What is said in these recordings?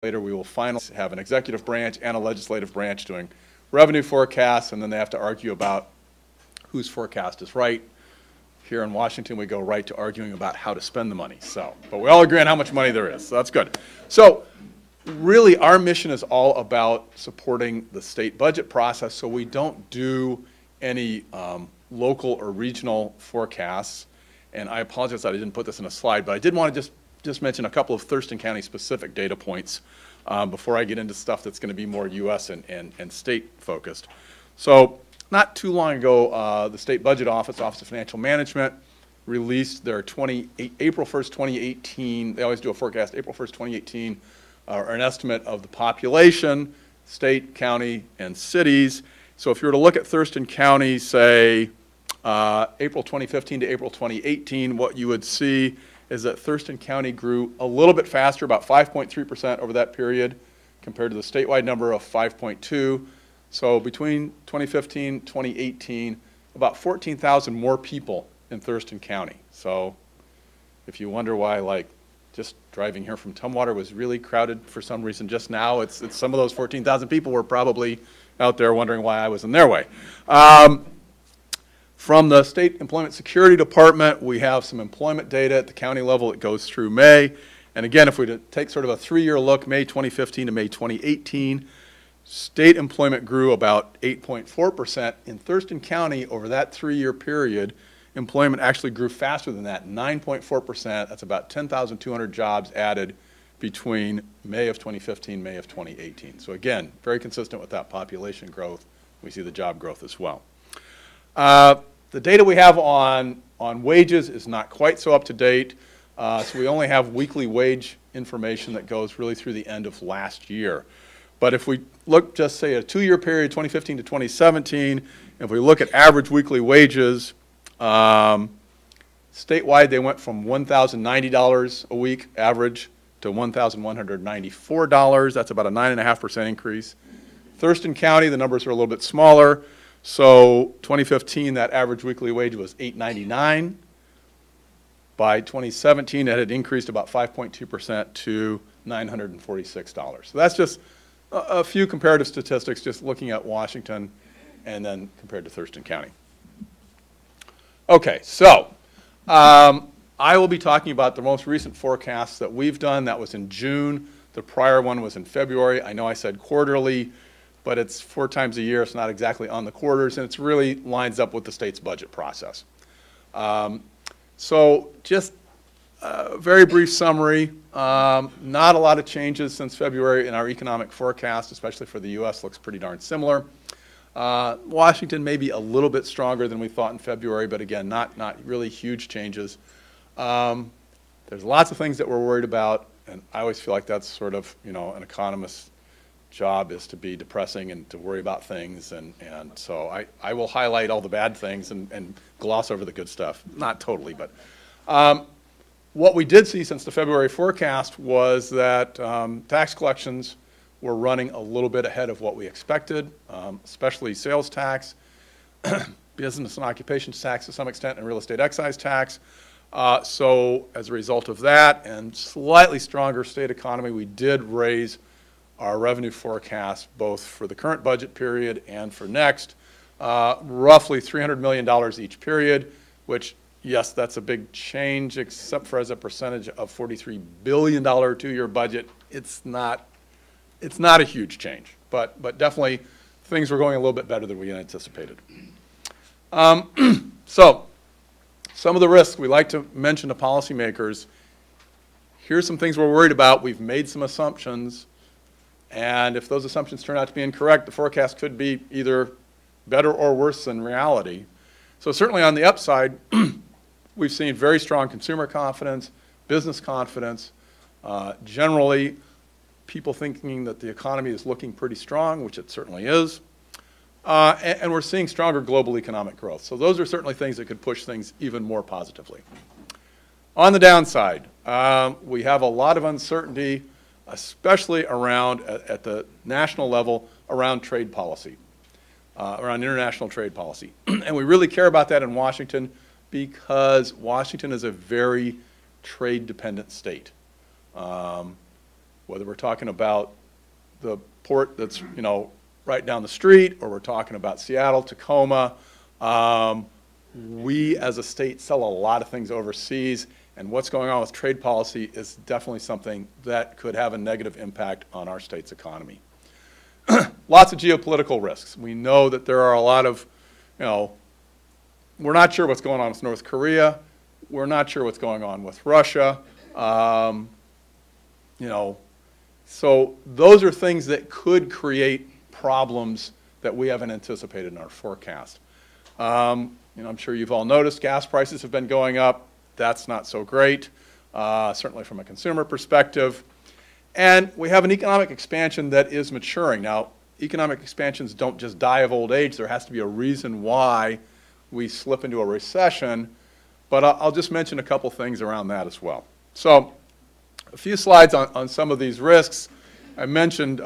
Later, we will finally have an executive branch and a legislative branch doing revenue forecasts, and then they have to argue about whose forecast is right. Here in Washington, we go right to arguing about how to spend the money. But we all agree on how much money there is, so that's good. So really, our mission is all about supporting the state budget process, so we don't do any local or regional forecasts. And I apologize that I didn't put this in a slide, but I did want to just mention a couple of Thurston County specific data points before I get into stuff that's going to be more U.S. and state focused. So not too long ago, the State Budget Office, Office of Financial Management, released their April 1st, 2018, they always do a forecast, April 1st, 2018, or an estimate of the population, state, county, and cities. So if you were to look at Thurston County, say, April 2015 to April 2018, what you would see is that Thurston County grew a little bit faster, about 5.3% over that period, compared to the statewide number of 5.2. So between 2015 and 2018, about 14,000 more people in Thurston County. So if you wonder why, like, just driving here from Tumwater was really crowded for some reason just now, it's some of those 14,000 people were probably out there wondering why I was in their way. From the State Employment Security Department, we have some employment data at the county level that goes through May. And again, if we take sort of a 3-year look, May 2015 to May 2018, state employment grew about 8.4%. In Thurston County, over that 3-year period, employment actually grew faster than that, 9.4%. That's about 10,200 jobs added between May of 2015, May of 2018. So again, very consistent with that population growth. We see the job growth as well. The data we have on wages is not quite so up to date. So we only have weekly wage information that goes really through the end of last year. But if we look just say a 2-year period, 2015 to 2017, if we look at average weekly wages, statewide they went from $1,090 a week average to $1,194. That's about a 9.5% increase. Thurston County, the numbers are a little bit smaller. So 2015, that average weekly wage was $8.99. By 2017, it had increased about 5.2% to $946. So that's just a few comparative statistics, just looking at Washington and then compared to Thurston County. Okay, so I will be talking about the most recent forecasts that we've done. That was in June. The prior one was in February. I know I said quarterly, but it's 4 times a year. It's not exactly on the quarters, and it really lines up with the state's budget process. So just a very brief summary. Not a lot of changes since February in our economic forecast, especially for the U.S. Looks pretty darn similar. Washington may be a little bit stronger than we thought in February, but again, not really huge changes. There's lots of things that we're worried about, and I always feel like that's sort of, an economist's job is to be depressing and to worry about things, and so I will highlight all the bad things and gloss over the good stuff. Not totally, but what we did see since the February forecast was that tax collections were running a little bit ahead of what we expected, especially sales tax, business and occupations tax to some extent, and real estate excise tax. So as a result of that and slightly stronger state economy, we did raise our revenue forecast both for the current budget period and for next, roughly $300 million each period, which, yes, that's a big change, except for as a percentage of $43 billion 2-year budget. It's not a huge change, but definitely things were going a little bit better than we anticipated. So some of the risks we like to mention to policymakers. Here's some things we're worried about. We've made some assumptions. And if those assumptions turn out to be incorrect, the forecast could be either better or worse than reality. So certainly on the upside, we've seen very strong consumer confidence, business confidence, generally people thinking that the economy is looking pretty strong, which it certainly is. And we're seeing stronger global economic growth. So those are certainly things that could push things even more positively. On the downside, we have a lot of uncertainty, especially around, at the national level, around trade policy, around international trade policy. And we really care about that in Washington because Washington is a very trade-dependent state. whether we're talking about the port that's, right down the street, or we're talking about Seattle, Tacoma. We as a state sell a lot of things overseas, and what's going on with trade policy is definitely something that could have a negative impact on our state's economy. Lots of geopolitical risks. We know that there are a lot of, we're not sure what's going on with North Korea. We're not sure what's going on with Russia. So those are things that could create problems that we haven't anticipated in our forecast. I'm sure you've all noticed gas prices have been going up. That's not so great, certainly from a consumer perspective. And we have an economic expansion that is maturing. Now, economic expansions don't just die of old age. There has to be a reason why we slip into a recession. But I'll just mention a couple things around that as well. So a few slides on some of these risks. I mentioned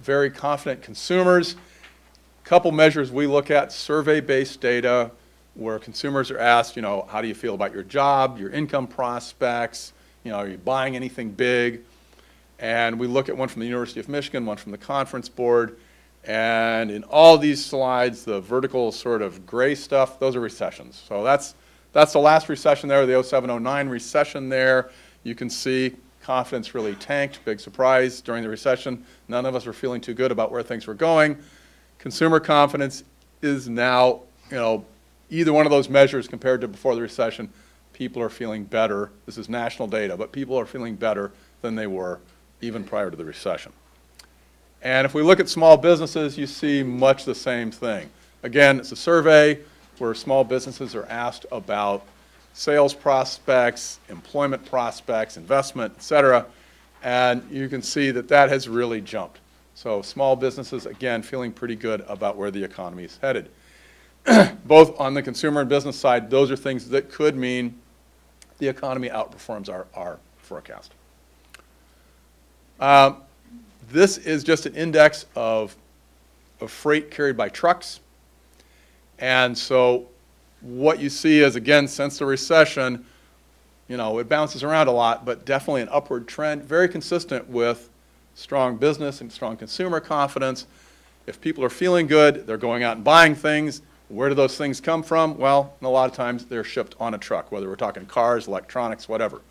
very confident consumers. A couple measures we look at, survey-based data, where consumers are asked, how do you feel about your job, your income prospects, are you buying anything big? And we look at one from the University of Michigan, one from the Conference Board, and in all these slides, the vertical sort of gray stuff, those are recessions. So that's the last recession there, the 07-09 recession there. You can see confidence really tanked, big surprise during the recession. None of us were feeling too good about where things were going. Consumer confidence is now, either one of those measures compared to before the recession, people are feeling better. This is national data, but people are feeling better than they were even prior to the recession. And if we look at small businesses, you see much the same thing. Again, it's a survey where small businesses are asked about sales prospects, employment prospects, investment, et cetera, and you can see that that has really jumped. So small businesses, again, feeling pretty good about where the economy is headed. Both on the consumer and business side, those are things that could mean the economy outperforms our forecast. This is just an index of freight carried by trucks. And so what you see is, again, since the recession, it bounces around a lot, but definitely an upward trend, very consistent with strong business and strong consumer confidence. If people are feeling good, they're going out and buying things. Where do those things come from? Well, a lot of times they're shipped on a truck, whether we're talking cars, electronics, whatever.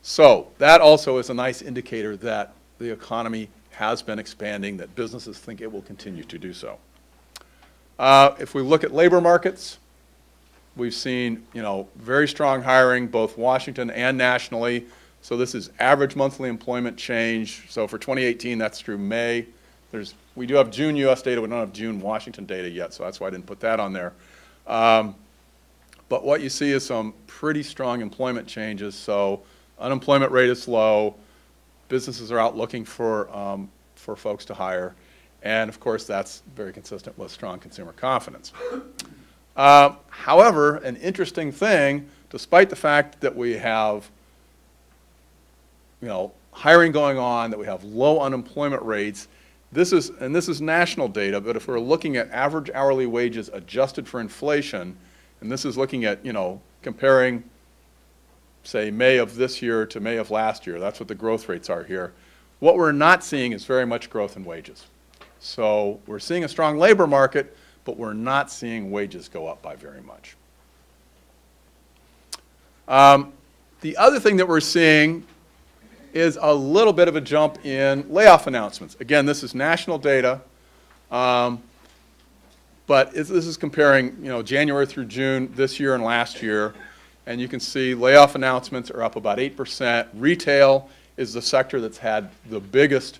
So that also is a nice indicator that the economy has been expanding, that businesses think it will continue to do so. If we look at labor markets, we've seen, very strong hiring, both Washington and nationally. So this is average monthly employment change. So for 2018, that's through May. We do have June U.S. data. We don't have June Washington data yet, so that's why I didn't put that on there. But what you see is some pretty strong employment changes. So unemployment rate is low. Businesses are out looking for folks to hire. And, of course, that's very consistent with strong consumer confidence. However, an interesting thing, despite the fact that we have hiring going on, that we have low unemployment rates, this is national data, but if we're looking at average hourly wages adjusted for inflation, and this is looking at, comparing, say, May of this year to May of last year, that's what the growth rates are here. What we're not seeing is very much growth in wages. So we're seeing a strong labor market, but we're not seeing wages go up by very much. The other thing that we're seeing is a little bit of a jump in layoff announcements. Again, this is national data, but this is comparing January through June this year and last year, and you can see layoff announcements are up about 8%. Retail is the sector that's had the biggest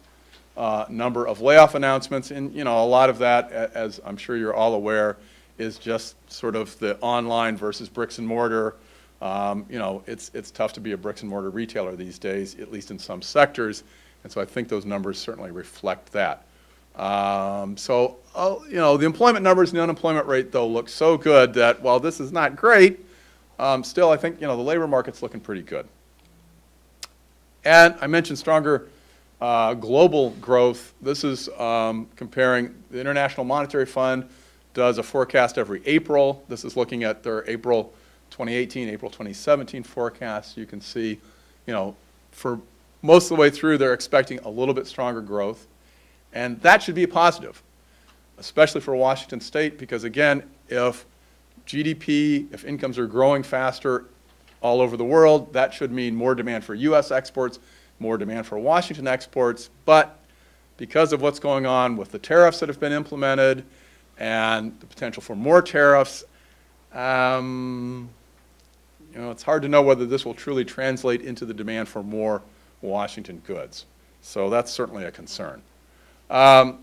number of layoff announcements, and a lot of that, as I'm sure you're all aware, is just sort of the online versus bricks and mortar. It's tough to be a bricks and mortar retailer these days, at least in some sectors, and so I think those numbers certainly reflect that. The employment numbers and the unemployment rate, though, look so good that while this is not great, still I think the labor market's looking pretty good. And I mentioned stronger global growth. This is comparing the International Monetary Fund does a forecast every April. This is looking at their April 2018, April 2017 forecast. You can see, for most of the way through, they're expecting a little bit stronger growth. And that should be a positive, especially for Washington State, because again, if GDP, if incomes are growing faster all over the world, that should mean more demand for U.S. exports, more demand for Washington exports. But because of what's going on with the tariffs that have been implemented and the potential for more tariffs, it's hard to know whether this will truly translate into the demand for more Washington goods. So that's certainly a concern. I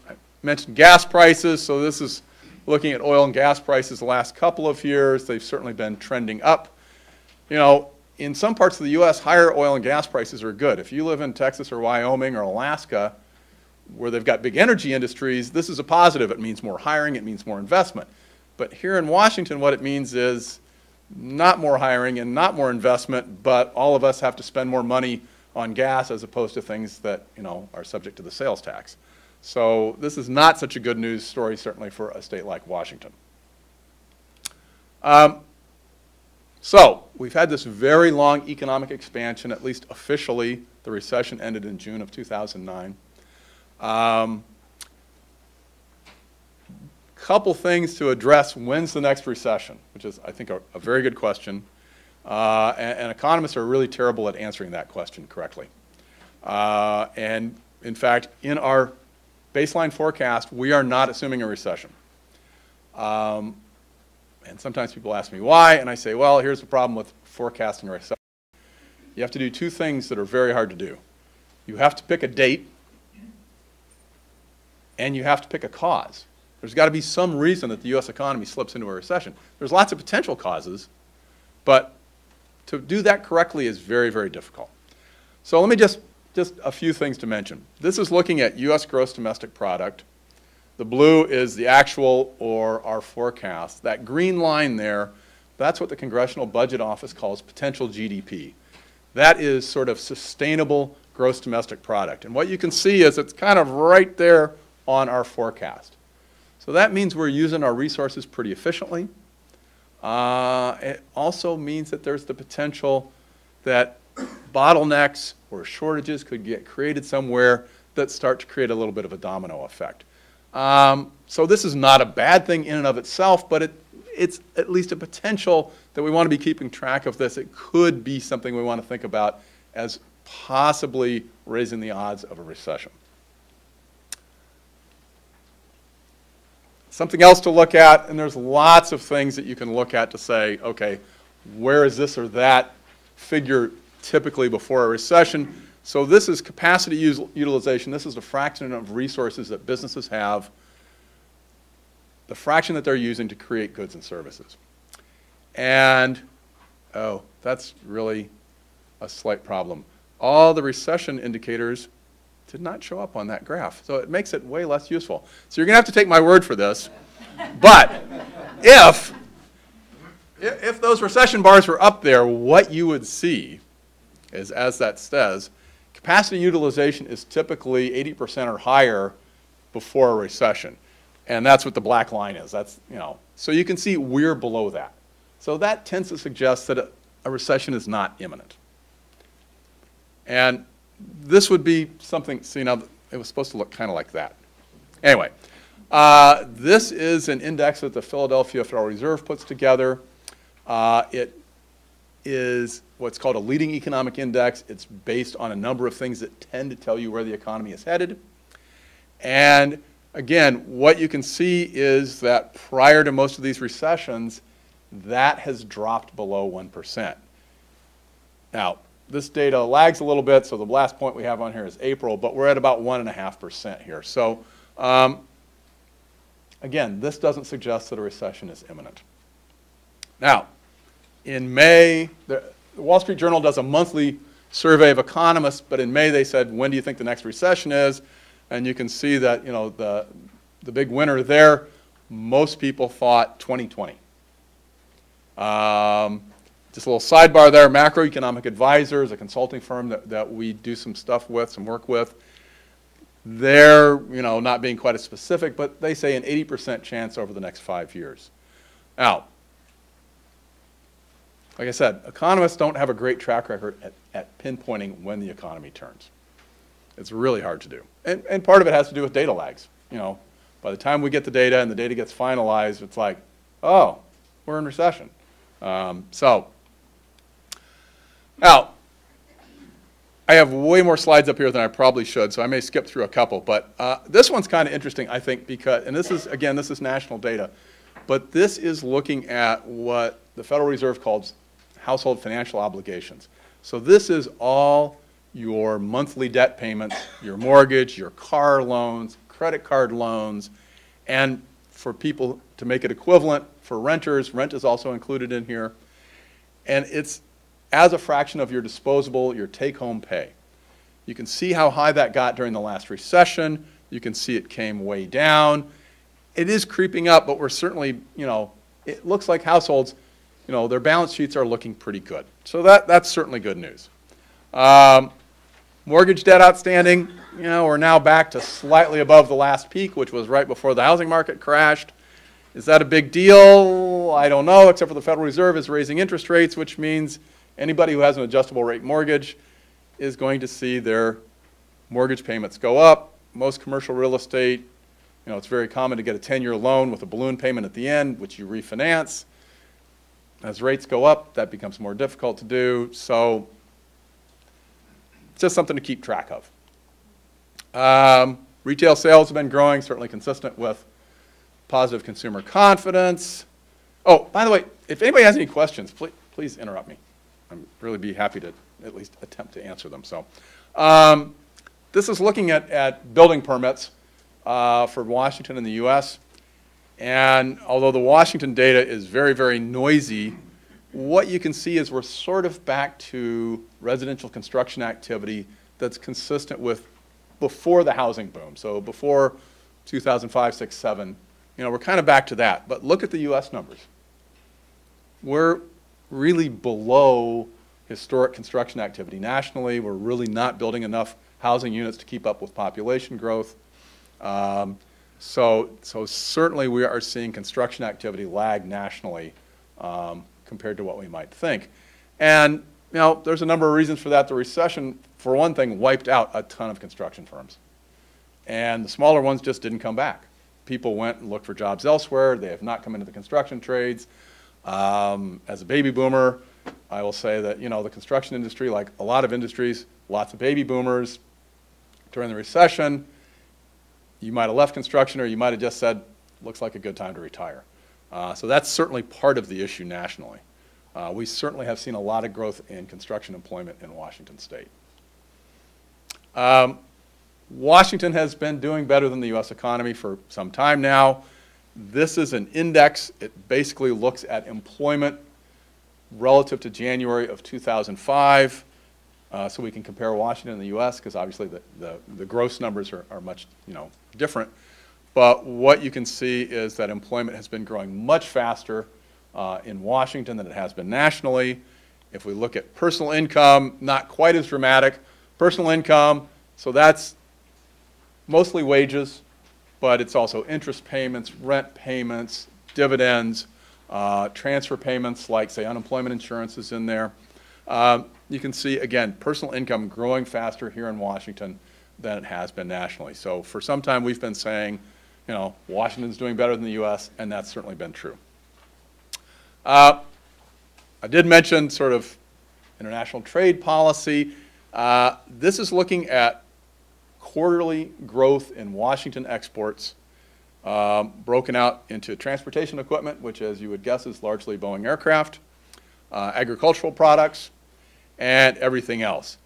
mentioned gas prices, so this is looking at oil and gas prices the last couple of years. They've certainly been trending up. In some parts of the U.S., higher oil and gas prices are good. If you live in Texas or Wyoming or Alaska, where they've got big energy industries, this is a positive. It means more hiring, it means more investment. But here in Washington, what it means is not more hiring and not more investment, but all of us have to spend more money on gas as opposed to things that are subject to the sales tax. So this is not such a good news story, certainly for a state like Washington. So we've had this very long economic expansion, at least officially. The recession ended in June of 2009. Couple things to address. When's the next recession? Which is, I think, a very good question. And economists are really terrible at answering that question correctly. And in fact, in our baseline forecast, we are not assuming a recession. And sometimes people ask me why, and I say, well, here's the problem with forecasting a recession. You have to do two things that are very hard to do. You have to pick a date, and you have to pick a cause. There's got to be some reason that the U.S. economy slips into a recession. There's lots of potential causes, but to do that correctly is very, very difficult. So let me just a few things to mention. This is looking at U.S. gross domestic product. The blue is the actual or our forecast. That green line there, that's what the Congressional Budget Office calls potential GDP. That is sort of sustainable gross domestic product. And what you can see is it's kind of right there on our forecast. So that means we're using our resources pretty efficiently. It also means that there's the potential that bottlenecks or shortages could get created somewhere that start to create a little bit of a domino effect. So this is not a bad thing in and of itself, but it's at least a potential that we want to be keeping track of this. It could be something we want to think about as possibly raising the odds of a recession. Something else to look at, and there's lots of things that you can look at to say, okay, where is this or that figure typically before a recession? So this is capacity utilization. This is the fraction of resources that businesses have, the fraction that they're using to create goods and services. And, oh, that's really a slight problem. All the recession indicators did not show up on that graph. So it makes it way less useful. So you're going to have to take my word for this. But if those recession bars were up there, what you would see is, as that says, capacity utilization is typically 80% or higher before a recession. And that's what the black line is. That's, so you can see we're below that. So that tends to suggest that a recession is not imminent. And this would be something, see now, it was supposed to look kind of like that. Anyway, this is an index that the Philadelphia Federal Reserve puts together. It is what's called a leading economic index. It's based on a number of things that tend to tell you where the economy is headed. And again, what you can see is that prior to most of these recessions, that has dropped below 1%. Now, this data lags a little bit, so the last point we have on here is April, but we're at about 1.5% here. So again, this doesn't suggest that a recession is imminent. Now, in May, the Wall Street Journal does a monthly survey of economists, but in May they said, when do you think the next recession is? And you can see that the big winner there, most people thought 2020. Just a little sidebar there, Macroeconomic Advisors, a consulting firm that we do some stuff with, some work with. They're not being quite as specific, but they say an 80% chance over the next 5 years. Now, like I said, economists don't have a great track record at at pinpointing when the economy turns. It's really hard to do. And part of it has to do with data lags. You know, by the time we get the data and the data gets finalized, it's like, oh, we're in recession. So, now, I have way more slides up here than I probably should, so I may skip through a couple. But this one's kind of interesting, I think, because, and this is, again, this is national data, but this is looking at what the Federal Reserve calls household financial obligations. So this is all your monthly debt payments, your mortgage, your car loans, credit card loans, and for people to make it equivalent, for renters, rent is also included in here. And it's as a fraction of your disposable, your take-home pay. You can see how high that got during the last recession. You can see it came way down. It is creeping up, but we're certainly, you know, it looks like households, you know, their balance sheets are looking pretty good. So that's certainly good news. Mortgage debt outstanding, you know, we're now back to slightly above the last peak, which was right before the housing market crashed. Is that a big deal? I don't know, except for the Federal Reserve is raising interest rates, which means anybody who has an adjustable rate mortgage is going to see their mortgage payments go up. Most commercial real estate, you know, it's very common to get a 10-year loan with a balloon payment at the end, which you refinance. As rates go up, that becomes more difficult to do. So it's just something to keep track of. Retail sales have been growing, certainly consistent with positive consumer confidence. Oh, by the way, if anybody has any questions, please interrupt me. I'd really be happy to at least attempt to answer them. So this is looking at building permits for Washington and the U.S. And although the Washington data is very, very noisy, what you can see is we're sort of back to residential construction activity that's consistent with before the housing boom. So before 2005, 6, 7, you know, we're kind of back to that. But look at the U.S. numbers. We're really below historic construction activity nationally. We're really not building enough housing units to keep up with population growth. So certainly we are seeing construction activity lag nationally compared to what we might think. And you know, there's a number of reasons for that. The recession, for one thing, wiped out a ton of construction firms. And the smaller ones just didn't come back. People went and looked for jobs elsewhere. They have not come into the construction trades. As a baby boomer, I will say that, you know, the construction industry, like a lot of industries, lots of baby boomers. During the recession, you might have left construction or you might have just said, looks like a good time to retire. So that's certainly part of the issue nationally. We certainly have seen a lot of growth in construction employment in Washington State. Washington has been doing better than the U.S. economy for some time now. This is an index. It basically looks at employment relative to January of 2005. So we can compare Washington and the U.S. because obviously the gross numbers are much, you know, different. But what you can see is that employment has been growing much faster in Washington than it has been nationally. If we look at personal income, not quite as dramatic. Personal income, so that's mostly wages, but it's also interest payments, rent payments, dividends, transfer payments like, say, unemployment insurance is in there. You can see, again, personal income growing faster here in Washington than it has been nationally. So for some time we've been saying, you know, Washington's doing better than the U.S., and that's certainly been true. I did mention sort of international trade policy. This is looking at quarterly growth in Washington exports, broken out into transportation equipment, which, as you would guess, is largely Boeing aircraft, agricultural products, and everything else.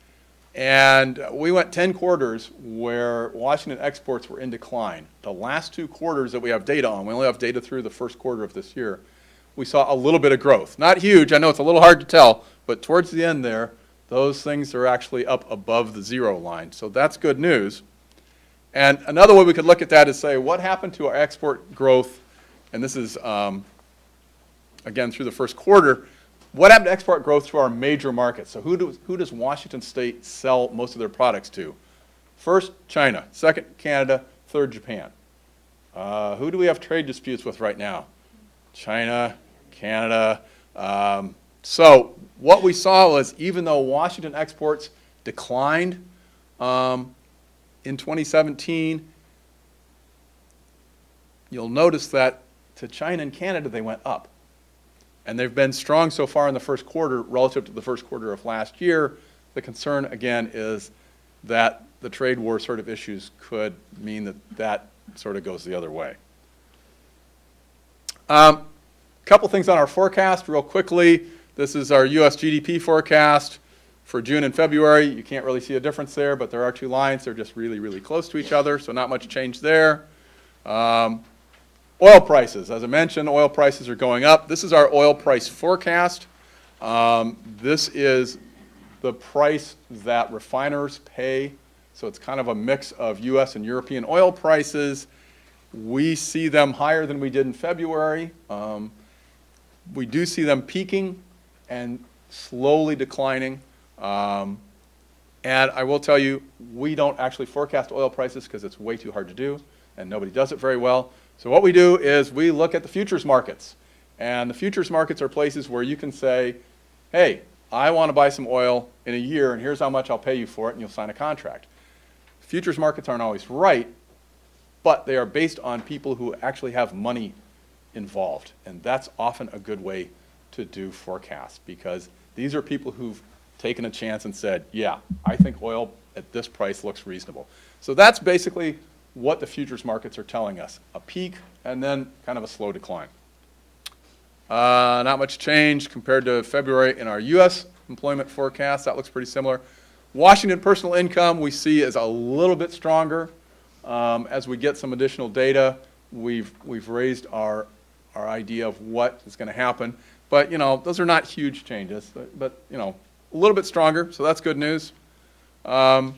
And we went 10 quarters where Washington exports were in decline. The last 2 quarters that we have data on, we only have data through the first quarter of this year, we saw a little bit of growth. Not huge, I know it's a little hard to tell, but towards the end there, those things are actually up above the 0 line. So that's good news. And another way we could look at that is say, what happened to our export growth? And this is, again, through the first quarter. What happened to export growth to our major markets? So who does Washington State sell most of their products to? First, China. Second, Canada. Third, Japan. Who do we have trade disputes with right now? China, Canada. So what we saw was, even though Washington exports declined in 2017, you'll notice that to China and Canada they went up. And they've been strong so far in the first quarter relative to the first quarter of last year. The concern, again, is that the trade war sort of issues could mean that that sort of goes the other way. Couple things on our forecast real quickly. This is our U.S. GDP forecast for June and February. You can't really see a difference there, but there are two lines. They're just really, really close to each other, so not much change there. Oil prices. As I mentioned, oil prices are going up. This is our oil price forecast. This is the price that refiners pay. So it's kind of a mix of U.S. and European oil prices. We see them higher than we did in February. We do see them peaking and slowly declining. And I will tell you, we don't actually forecast oil prices because it's way too hard to do, and nobody does it very well. So what we do is we look at the futures markets. And the futures markets are places where you can say, hey, I want to buy some oil in a year, and here's how much I'll pay you for it, and you'll sign a contract. Futures markets aren't always right, but they are based on people who actually have money involved. And that's often a good way to do forecasts, because these are people who've taken a chance and said, yeah, I think oil at this price looks reasonable. So that's basically what the futures markets are telling us, a peak and then kind of a slow decline. Not much change compared to February in our U.S. employment forecast. That looks pretty similar. Washington personal income we see is a little bit stronger. As we get some additional data, we've raised our idea of what is going to happen. But, you know, those are not huge changes, but you know, a little bit stronger, so that's good news. Actually,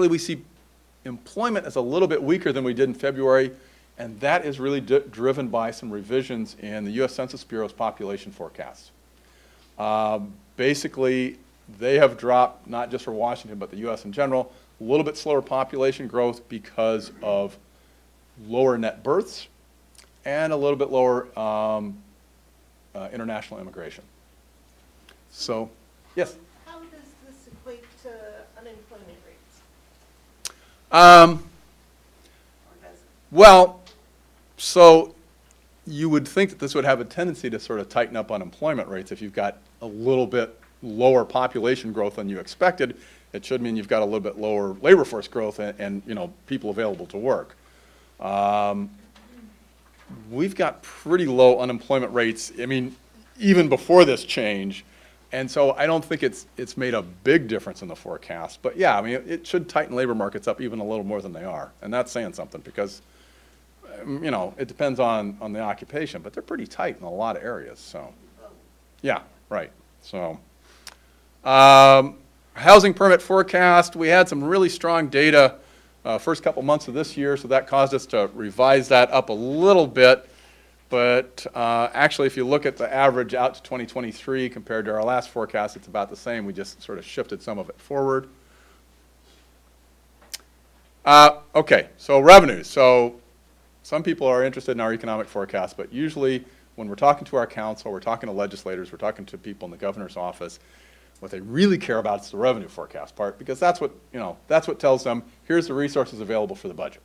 we see employment is a little bit weaker than we did in February, and that is really driven by some revisions in the U.S. Census Bureau's population forecasts. Basically, they have dropped, not just for Washington, but the U.S. in general, a little bit slower population growth because of lower net births and a little bit lower international immigration. So, yes? How does this equate to unemployment rates? Well, so you would think that this would have a tendency to sort of tighten up unemployment rates. If you've got a little bit lower population growth than you expected, it should mean you've got a little bit lower labor force growth and you know, people available to work. We've got pretty low unemployment rates, I mean, even before this change. And so I don't think it's made a big difference in the forecast. But yeah, I mean, it should tighten labor markets up even a little more than they are. And that's saying something because, you know, it depends on the occupation, but they're pretty tight in a lot of areas. So, yeah, right. So, housing permit forecast, we had some really strong data first couple months of this year, so that caused us to revise that up a little bit. But actually, if you look at the average out to 2023 compared to our last forecast, it's about the same. We just sort of shifted some of it forward. Okay, so revenues. So some people are interested in our economic forecast, but usually when we're talking to our council, we're talking to legislators, we're talking to people in the governor's office, what they really care about is the revenue forecast part, because that's what, you know, that's what tells them, here's the resources available for the budget.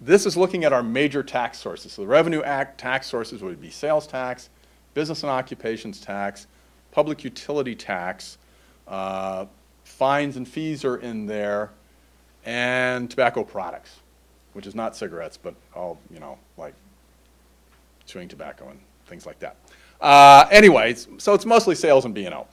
This is looking at our major tax sources. So the Revenue Act tax sources would be sales tax, business and occupations tax, public utility tax, fines and fees are in there, and tobacco products, which is not cigarettes, but all, you know, like chewing tobacco and things like that. Anyways, so it's mostly sales and B&O.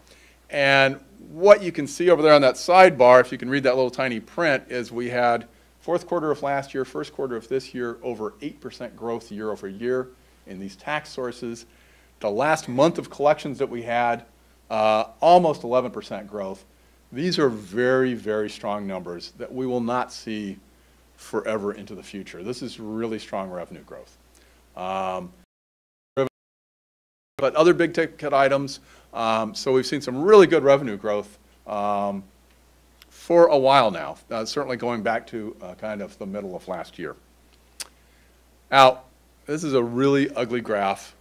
And what you can see over there on that sidebar, if you can read that little tiny print, is we had fourth quarter of last year, first quarter of this year, over 8% growth year over year in these tax sources. The last month of collections that we had, almost 11% growth. These are very, very strong numbers that we will not see forever into the future. This is really strong revenue growth. But other big ticket items, so we've seen some really good revenue growth for a while now, certainly going back to kind of the middle of last year. Now, this is a really ugly graph.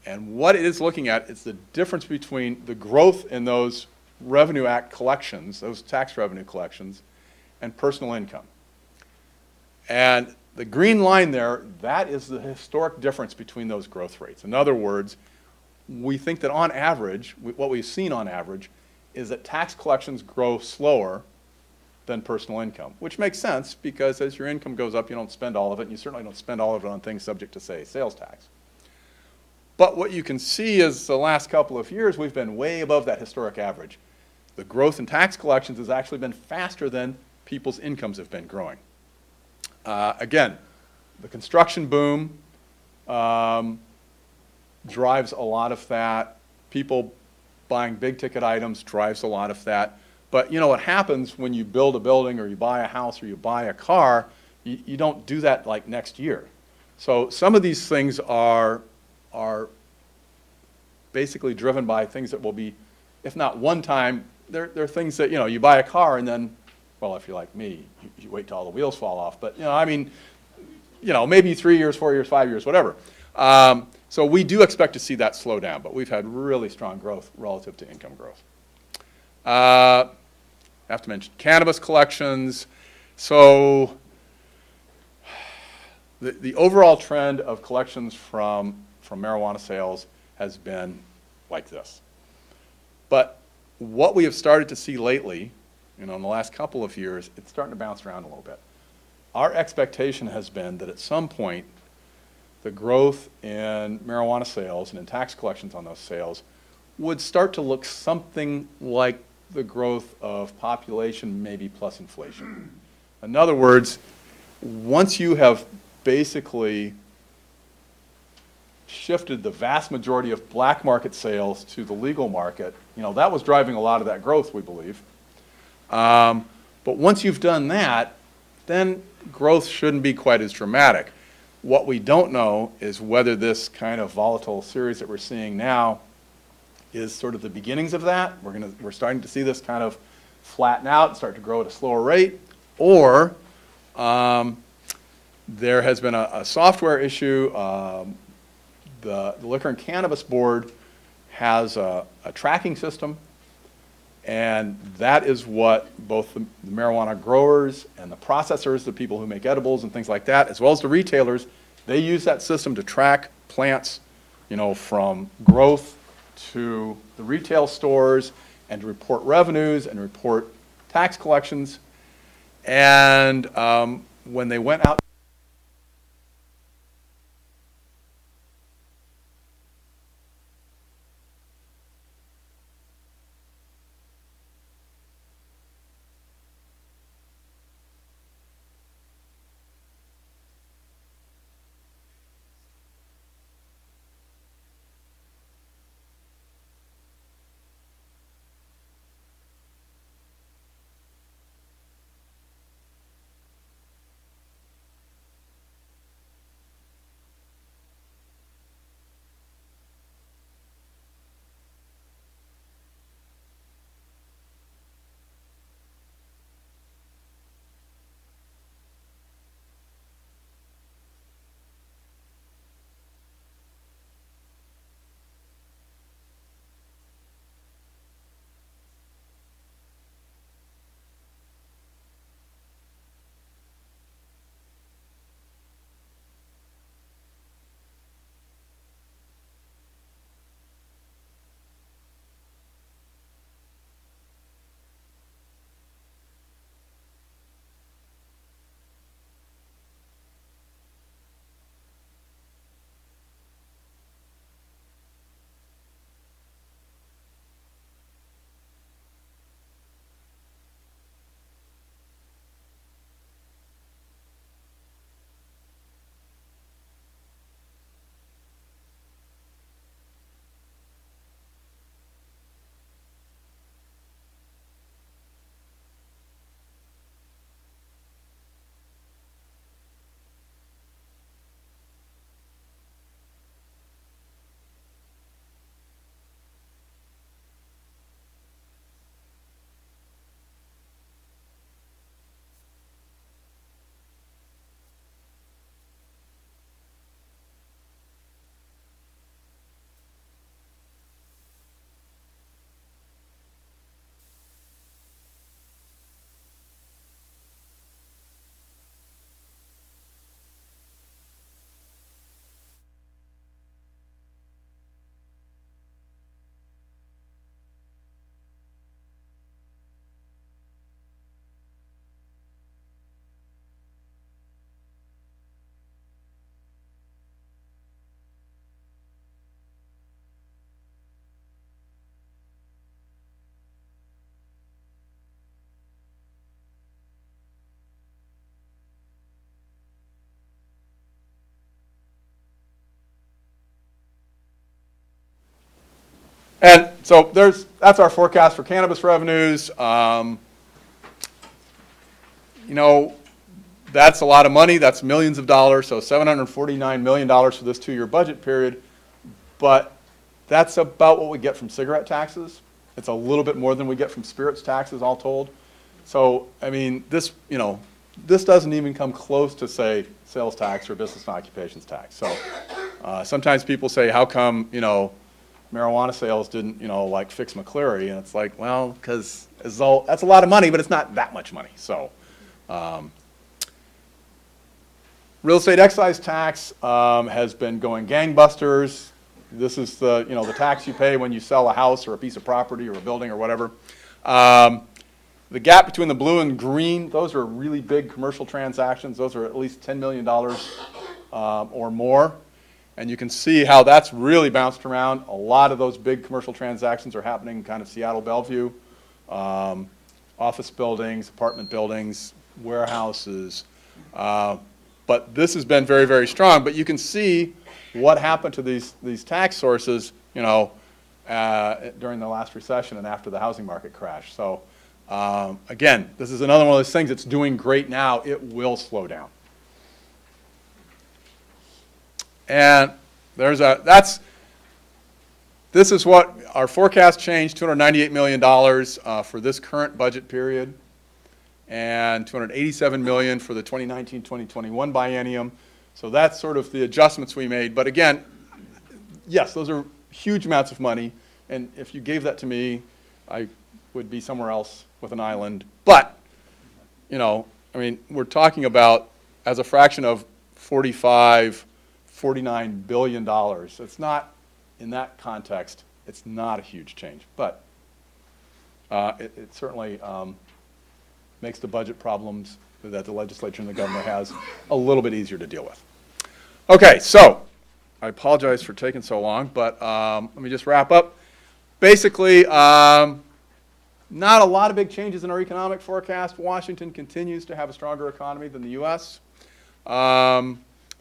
And what it is looking at is the difference between the growth in those Revenue Act collections, those tax revenue collections, and personal income. And the green line there, that is the historic difference between those growth rates. In other words, we think that on average, what we've seen on average, is that tax collections grow slower than personal income, which makes sense because as your income goes up, you don't spend all of it, and you certainly don't spend all of it on things subject to, say, sales tax. But what you can see is the last couple of years, we've been way above that historic average. The growth in tax collections has actually been faster than people's incomes have been growing. Again, the construction boom drives a lot of that. People buying big ticket items drives a lot of that. But you know what happens when you build a building or you buy a house or you buy a car, you don't do that like next year. So some of these things are basically driven by things that will be, if not one time, they're things that, you know, you buy a car and then, well, if you're like me, you wait till all the wheels fall off. But, you know, I mean, you know, maybe 3 years, 4 years, 5 years, whatever. So we do expect to see that slow down, but we've had really strong growth relative to income growth. I have to mention cannabis collections. So the overall trend of collections from marijuana sales has been like this. But what we have started to see lately, you know, in the last couple of years, it's starting to bounce around a little bit. Our expectation has been that at some point, the growth in marijuana sales and in tax collections on those sales would start to look something like the growth of population, maybe plus inflation. In other words, once you have basically shifted the vast majority of black market sales to the legal market, you know, that was driving a lot of that growth, we believe. But once you've done that, then growth shouldn't be quite as dramatic. What we don't know is whether this kind of volatile series that we're seeing now is sort of the beginnings of that. We're starting to see this kind of flatten out and start to grow at a slower rate, or there has been a software issue. The Liquor and Cannabis Board has a tracking system, and that is what both the marijuana growers and the processors, the people who make edibles and things like that, as well as the retailers, they use that system to track plants, you know, from growth to the retail stores and to report revenues and report tax collections. And when they went out And so that's our forecast for cannabis revenues. You know, that's a lot of money. That's millions of dollars. So $749 million for this 2-year budget period. But that's about what we get from cigarette taxes. It's a little bit more than we get from spirits taxes, all told. So, I mean, this doesn't even come close to, say, sales tax or business and occupations tax. So sometimes people say, how come, marijuana sales didn't, like fix McCleary? And it's like, well, because that's a lot of money, but it's not that much money. So real estate excise tax has been going gangbusters. This is the tax you pay when you sell a house or a piece of property or a building or whatever. The gap between the blue and green, those are really big commercial transactions. Those are at least $10 million or more. And you can see how that's really bounced around. A lot of those big commercial transactions are happening in kind of Seattle, Bellevue, office buildings, apartment buildings, warehouses. But this has been very, very strong. But you can see what happened to these tax sources, during the last recession and after the housing market crash. So again, this is another one of those things that's doing great now. It will slow down. And this is what our forecast changed, $298 million for this current budget period, and $287 million for the 2019-2021 biennium. So that's sort of the adjustments we made. But again, yes, those are huge amounts of money. And if you gave that to me, I would be somewhere else with an island. But, we're talking about, as a fraction of $49 billion. It's not, in that context, it's not a huge change. But it certainly makes the budget problems that the legislature and the governor has a little bit easier to deal with. Okay, so I apologize for taking so long, but let me just wrap up. Basically, not a lot of big changes in our economic forecast. Washington continues to have a stronger economy than the U.S.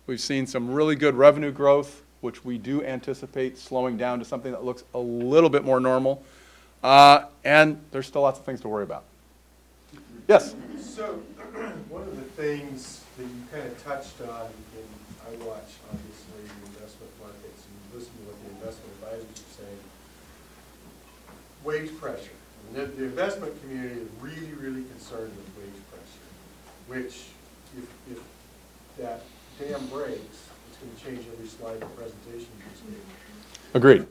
We've seen some really good revenue growth, which we do anticipate slowing down to something that looks a little bit more normal. And there's still lots of things to worry about. Yes? So one of the things that you kind of touched on, and I watch, obviously, the investment markets and listen to what the investment advisors are saying, wage pressure. And the investment community is really, really concerned with wage pressure, which if that dam breaks, it's going to change every slide in the presentation you just gave. Agreed.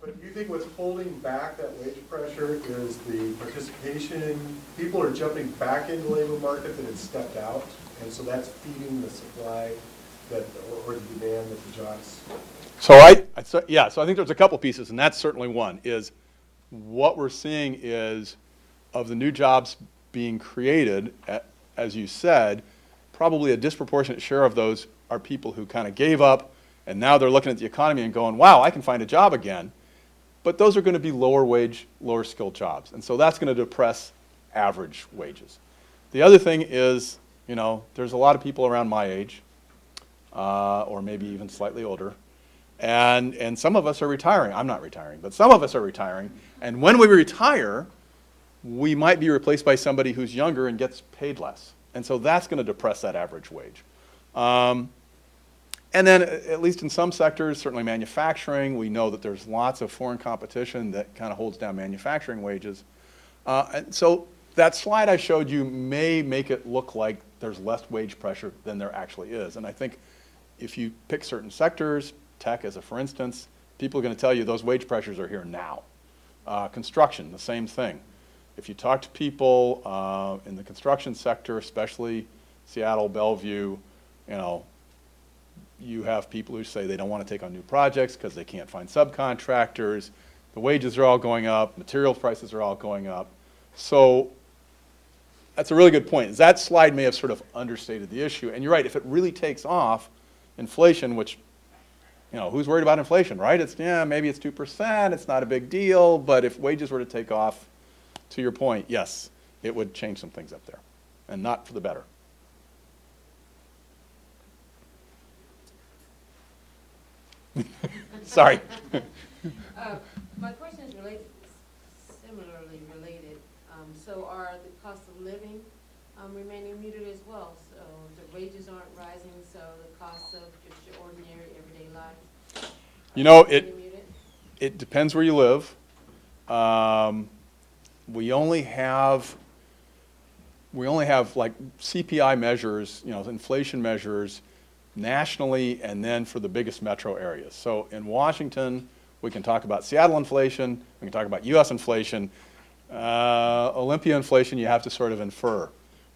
But do you think what's holding back that wage pressure is the participation? People are jumping back into the labor market that had stepped out, and so that's feeding the supply or the demand that the jobs. So I think there's a couple pieces, and that's certainly one. Is what we're seeing is of the new jobs being created, as you said, probably a disproportionate share of those are people who kind of gave up, and now they're looking at the economy and going, wow, I can find a job again. But those are going to be lower wage, lower skilled jobs. And so that's going to depress average wages. The other thing is, there's a lot of people around my age, or maybe even slightly older, and some of us are retiring. I'm not retiring, but some of us are retiring. And when we retire, we might be replaced by somebody who's younger and gets paid less. And so that's going to depress that average wage. And then, at least in some sectors, certainly manufacturing, we know that there's lots of foreign competition that kind of holds down manufacturing wages. And so that slide I showed you may make it look like there's less wage pressure than there actually is. And I think if you pick certain sectors, tech as a for instance, people are going to tell you those wage pressures are here now. Construction, the same thing. If you talk to people in the construction sector, especially Seattle, Bellevue, you have people who say they don't want to take on new projects because they can't find subcontractors. The wages are all going up. Material prices are all going up. So that's a really good point. That slide may have sort of understated the issue. And you're right, if it really takes off, inflation, which, who's worried about inflation, right? Maybe it's 2%. It's not a big deal. But if wages were to take off, to your point, yes, it would change some things up there. And not for the better. Sorry. My question is related, similarly related. So are the cost of living remaining muted as well? So the wages aren't rising, so the cost of just your ordinary everyday life? You know, remaining muted? it depends where you live. We only have like CPI measures, you know, inflation measures nationally and then for the biggest metro areas. So in Washington, we can talk about Seattle inflation, we can talk about US inflation. Olympia inflation, you have to sort of infer.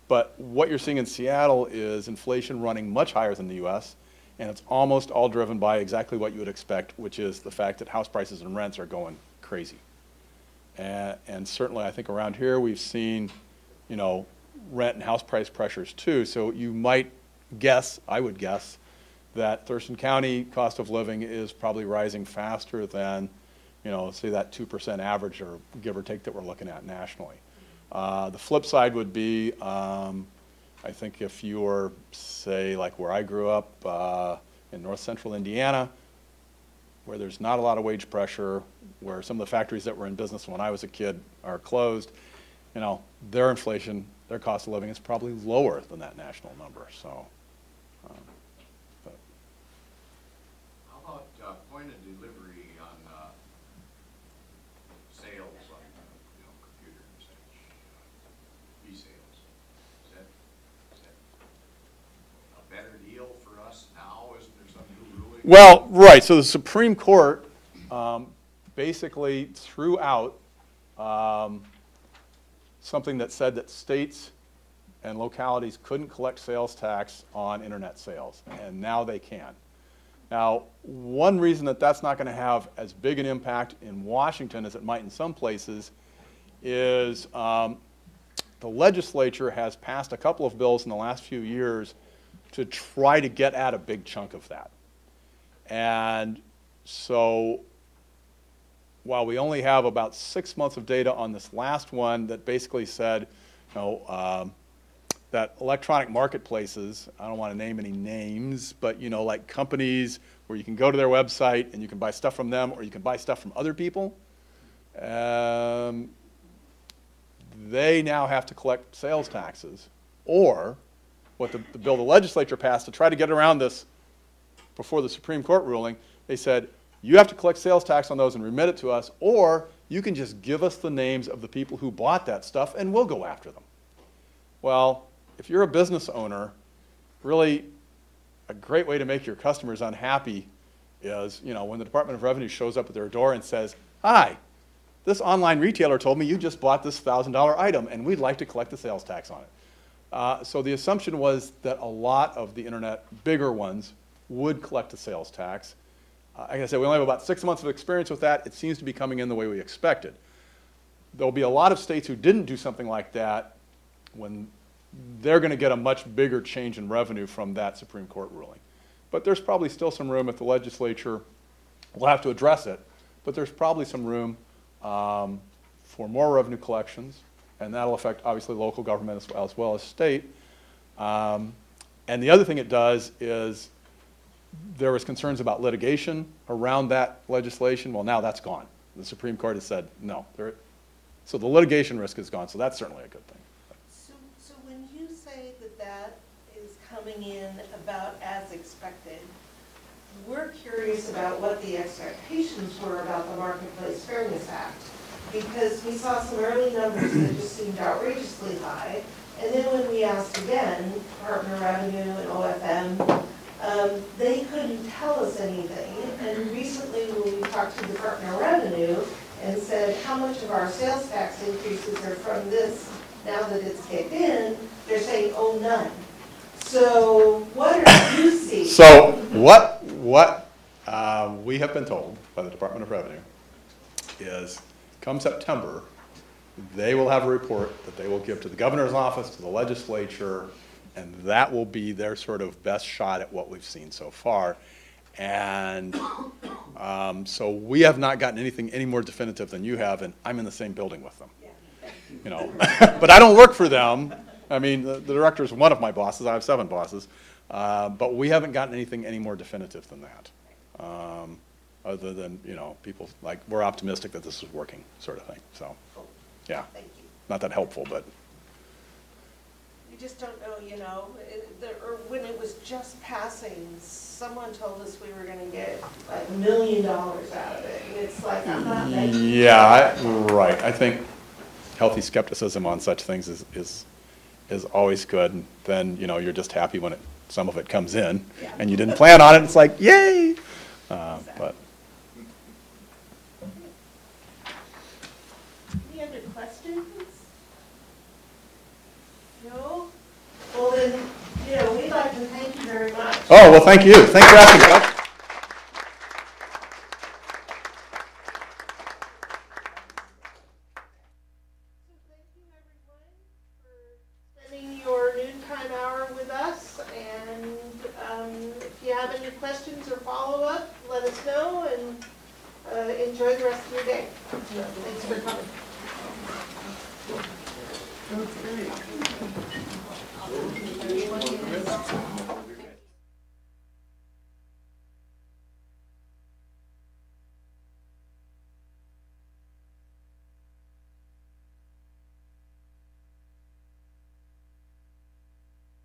But what you're seeing in Seattle is inflation running much higher than the US, and it's almost all driven by exactly what you would expect, which is the fact that house prices and rents are going crazy. And certainly I think around here we've seen, you know, rent and house price pressures too. So you might guess, I would guess, that Thurston County cost of living is probably rising faster than, you know, say that 2% average or give or take that we're looking at nationally. The flip side would be, I think if you were, say, like where I grew up in north central Indiana, where there's not a lot of wage pressure, where some of the factories that were in business when I was a kid are closed, you know, their inflation, their cost of living is probably lower than that national number. So, but. How about point of delivery on sales on computer and such, e-sales? Is that a better deal for us now? Isn't there some new ruling? Well, right. So the Supreme Court basically threw out something that said that states and localities couldn't collect sales tax on internet sales, and now they can. Now, one reason that that's not going to have as big an impact in Washington as it might in some places is the legislature has passed a couple of bills in the last few years to try to get at a big chunk of that. And so while we only have about 6 months of data on this last one that basically said, you know, that electronic marketplaces, I don't want to name any names, but you know, like companies where you can go to their website and you can buy stuff from them or you can buy stuff from other people, they now have to collect sales taxes. Or what the bill the legislature passed to try to get around this before the Supreme Court ruling, they said, you have to collect sales tax on those and remit it to us, or you can just give us the names of the people who bought that stuff and we'll go after them. Well, if you're a business owner, really a great way to make your customers unhappy is, you know, when the Department of Revenue shows up at their door and says, hi, this online retailer told me you just bought this $1,000 item and we'd like to collect the sales tax on it. So the assumption was that a lot of the internet, bigger ones, would collect the sales tax. Like I said, we only have about 6 months of experience with that. It seems to be coming in the way we expected. There'll be a lot of states who didn't do something like that when they're going to get a much bigger change in revenue from that Supreme Court ruling. But there's probably still some room if the legislature will have to address it, but there's probably some room for more revenue collections, and that'll affect obviously local government as well as state. And the other thing it does is there was concerns about litigation around that legislation. Well, now that's gone. The Supreme Court has said no. So the litigation risk is gone, so that's certainly a good thing. So when you say that that is coming in about as expected, we're curious about what the expectations were about the Marketplace Fairness Act, because we saw some early numbers that just seemed outrageously high, and then when we asked again, Department of Revenue and OFM, they couldn't tell us anything. And recently when we talked to the Department of Revenue and said how much of our sales tax increases are from this now that it's kicked in, they're saying, oh, none. So what are you seeing? So what we have been told by the Department of Revenue is come September, they will have a report that they will give to the governor's office, to the legislature, and that will be their sort of best shot at what we've seen so far. And so we have not gotten anything any more definitive than you have, and I'm in the same building with them. You know, but I don't work for them. I mean, the director is one of my bosses. I have 7 bosses, but we haven't gotten anything any more definitive than that. other than, you know, people, like, we're optimistic that this is working, sort of thing, so, Cool. yeah. Thank you. Not that helpful, but, You just don't know, you know, or when it was just passing, someone told us we were gonna get like $1 million out of it, and it's like, I'm not making. yeah, right. I think healthy skepticism on such things is always good, and then, you know, you're just happy when some of it comes in, Yeah. and you didn't plan on it, it's like, yay! But, Any other questions? No? Well then, you know, we'd like to thank you very much. oh, well, thank you. Thanks for asking, Doug. So thank you everyone for spending your noontime hour with us, and if you have any questions or follow-up, let us know, and enjoy the rest of your day. Thanks for coming. Okay.